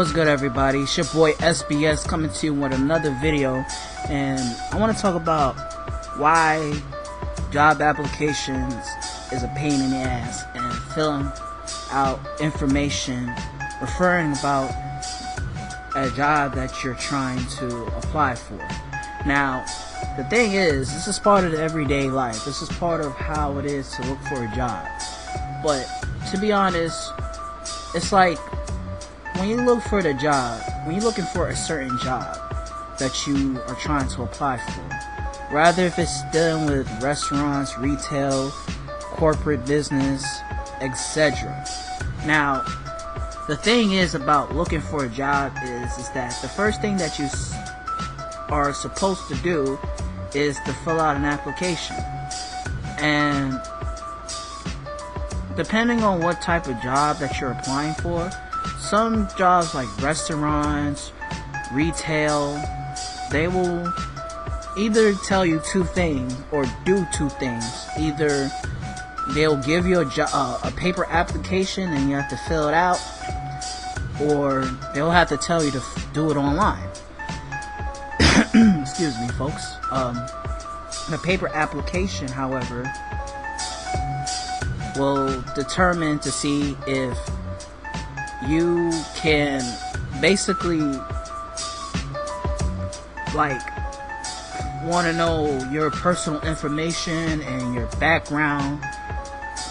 What's good, everybody? It's your boy SBS coming to you with another video, and I want to talk about why job applications is a pain in the ass and filling out information referring about a job that you're trying to apply for. Now, the thing is, this is part of the everyday life. This is part of how it is to look for a job. But to be honest, it's like when you look for the job, when you're looking for a certain job that you are trying to apply for, rather if it's dealing with restaurants, retail, corporate business, etc. Now, the thing is about looking for a job is that the first thing that you are supposed to do is to fill out an application. And depending on what type of job that you're applying for, some jobs like restaurants, retail, they will either tell you two things or do two things. Either they'll give you a paper application and you have to fill it out, or they'll have to tell you to do it online. Excuse me, folks. The paper application, however, will determine to see if you can basically want to know your personal information and your background,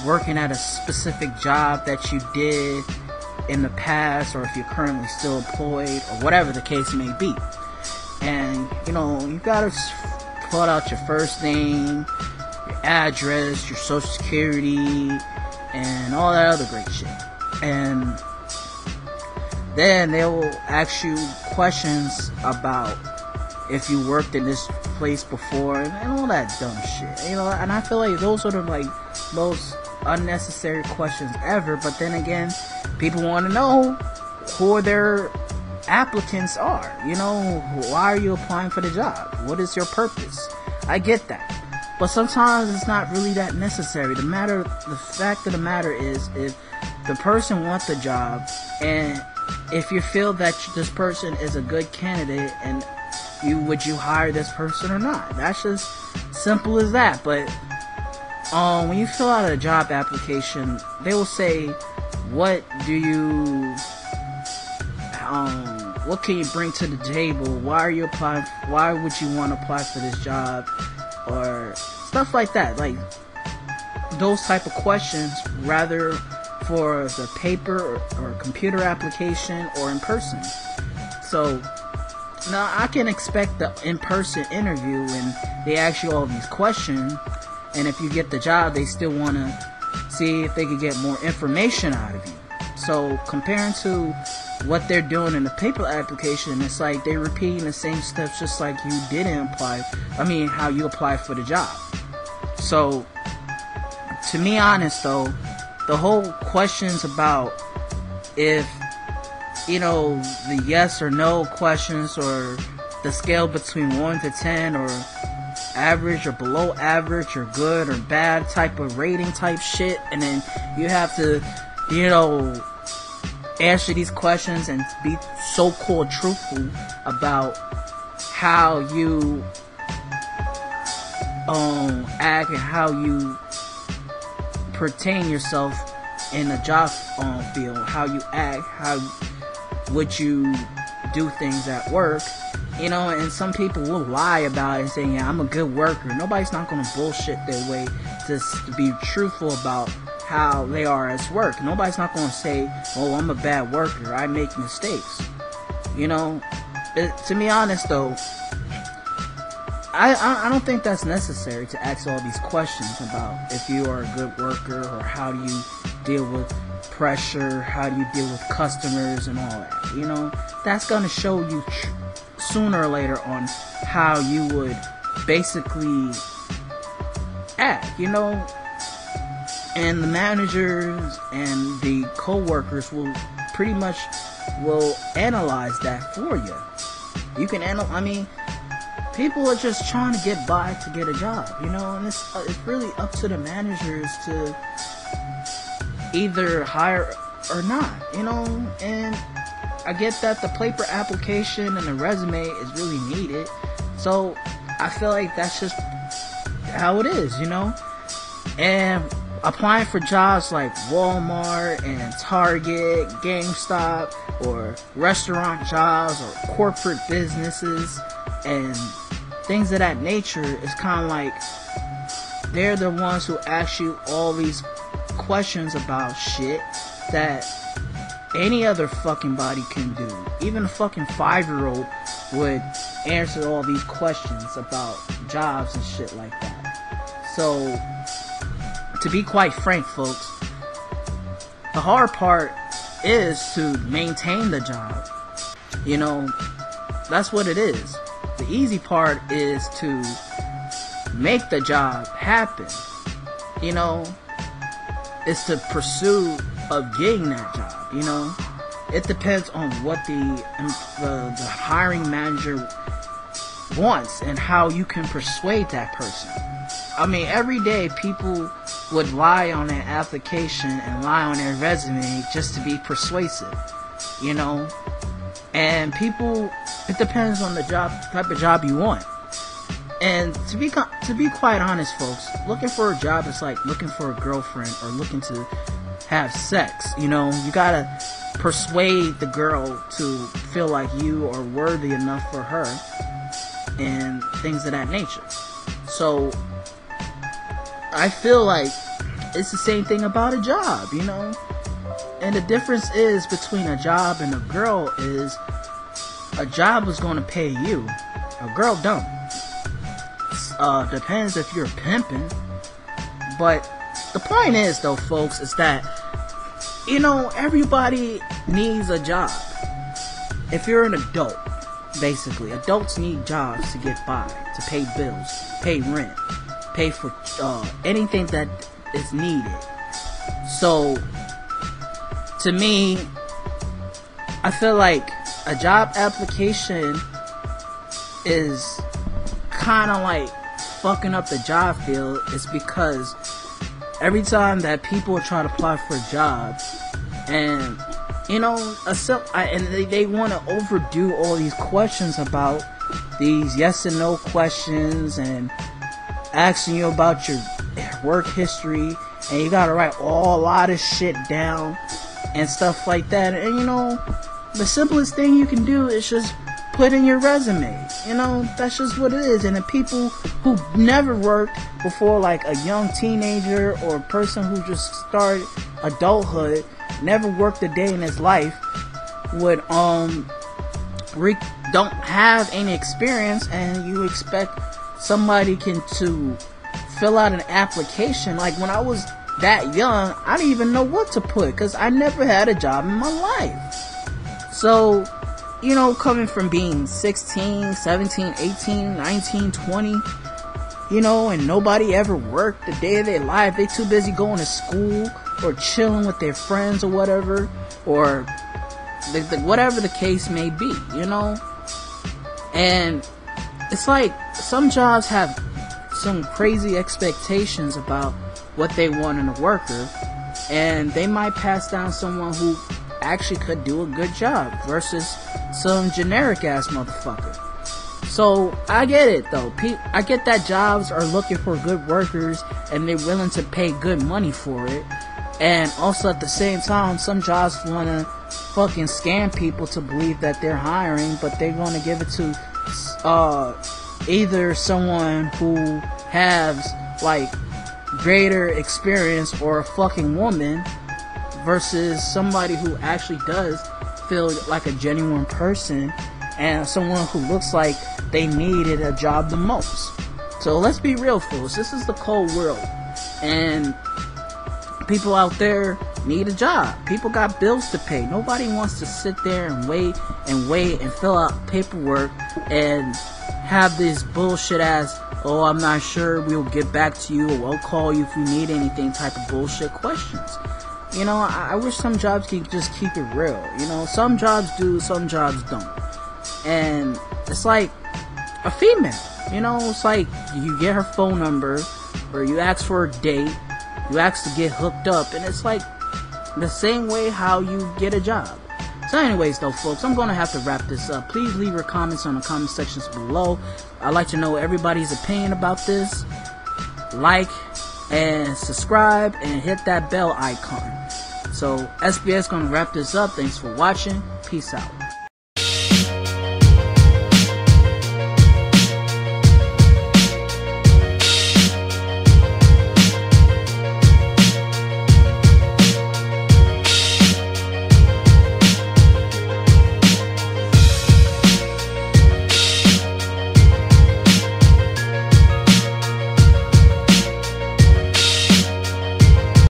working at a specific job that you did in the past, or if you're currently still employed, or whatever the case may be. And you gotta fill out your first name, your address, your social security, and all that other great shit. And then they will ask you questions about if you worked in this place before and all that dumb shit. And I feel like those are the most unnecessary questions ever. But then again, people want to know who their applicants are. Why are you applying for the job? What is your purpose? I get that. But sometimes it's not really that necessary. The fact of the matter is, if the person wants the job, and if you feel that this person is a good candidate, and would you hire this person or not? That's just simple as that. But when you fill out a job application, they will say, what can you bring to the table? Why are you applying? Why would you want to apply for this job? Or stuff like that. Like those type of questions, rather for the paper or computer application or in person. So now I can expect the in-person interview when they ask you all these questions, and if you get the job, they still want to see if they could get more information out of you. So comparing to what they're doing in the paper application, it's like they're repeating the same steps just like you didn't how you applied for the job. So to be honest though, the whole questions about if the yes or no questions, or the scale between 1 to 10, or average or below average, or good or bad type of rating type shit, and then you have to answer these questions and be so-called truthful about how you act and how you pertain yourself in a job field, how you act, how would you do things at work, and some people will lie about it and say, yeah, I'm a good worker. Nobody's not going to bullshit their way to be truthful about how they are as work. Nobody's not going to say, oh, I'm a bad worker, I make mistakes. To be honest though, I don't think that's necessary to ask all these questions about if you are a good worker, or how do you deal with pressure, how do you deal with customers and all that. That's going to show you sooner or later on how you would basically act, and the managers and the co-workers will pretty much analyze that for you. You can people are just trying to get by to get a job, and it's really up to the managers to either hire or not, and I get that the paper application and the resume is really needed. So I feel like that's just how it is, you know? And applying for jobs like Walmart and Target, GameStop, or restaurant jobs or corporate businesses and things of that nature is kind of like they're the ones who ask you all these questions about shit that any other fucking body can do. Even a fucking 5-year-old would answer all these questions about jobs and shit like that. So, to be quite frank, folks, the hard part is to maintain the job. You know, that's what it is. The easy part is to make the job happen. You know, it's the pursuit of getting that job, you know. It depends on what the hiring manager wants and how you can persuade that person. I mean, every day people would lie on their application and lie on their resume just to be persuasive, you know. And people, it depends on the type of job you want. And to be quite honest, folks, looking for a job is like looking for a girlfriend or looking to have sex. You know, you gotta persuade the girl to feel like you are worthy enough for her and things of that nature. So I feel like it's the same thing about a job, you know. And the difference is between a job and a girl is a job is going to pay you, a girl don't. Depends if you're pimping. But the point is, though, folks, is that, you know, everybody needs a job. If you're an adult, basically, adults need jobs to get by, to pay bills, pay rent, pay for anything that is needed. So, to me, I feel like a job application is kind of like fucking up the job field. Is because every time that people try to apply for a job, and you know, and they want to overdo all these questions about these yes and no questions and asking you about your work history, and you gotta write a lot of shit down and stuff like that. And you know, the simplest thing you can do is just put in your resume. You know, that's just what it is. And the people who never worked before, like a young teenager or a person who just started adulthood, never worked a day in his life, would don't have any experience, and you expect somebody to fill out an application. Like when I was that young, I didn't even know what to put because I never had a job in my life. So, you know, coming from being 16, 17, 18, 19, 20, you know, and nobody ever worked a day of their life. They too busy going to school or chilling with their friends or whatever, or whatever the case may be, you know. And it's like some jobs have some crazy expectations about what they want in a worker, and they might pass down someone who actually could do a good job versus some generic ass motherfucker. So I get it though. I get that jobs are looking for good workers and they're willing to pay good money for it. And also at the same time, some jobs want to fucking scam people to believe that they're hiring, but they're going to give it to either someone who has like greater experience or a fucking woman versus somebody who actually does feel like a genuine person and someone who looks like they needed a job the most. So let's be real, folks. This is the cold world, and people out there need a job. People got bills to pay. Nobody wants to sit there and wait and fill out paperwork and have this bullshit ass, oh, I'm not sure, we'll get back to you, or we'll call you if you need anything type of bullshit questions. You know, I wish some jobs could just keep it real. You know, some jobs do, some jobs don't. And it's like a female. You know, it's like you get her phone number, or you ask for a date, you ask to get hooked up, and it's like the same way how you get a job. So anyways though, folks, I'm going to have to wrap this up. Please leave your comments on the comment sections below. I'd like to know everybody's opinion about this. Like and subscribe and hit that bell icon. So SBS going to wrap this up. Thanks for watching. Peace out.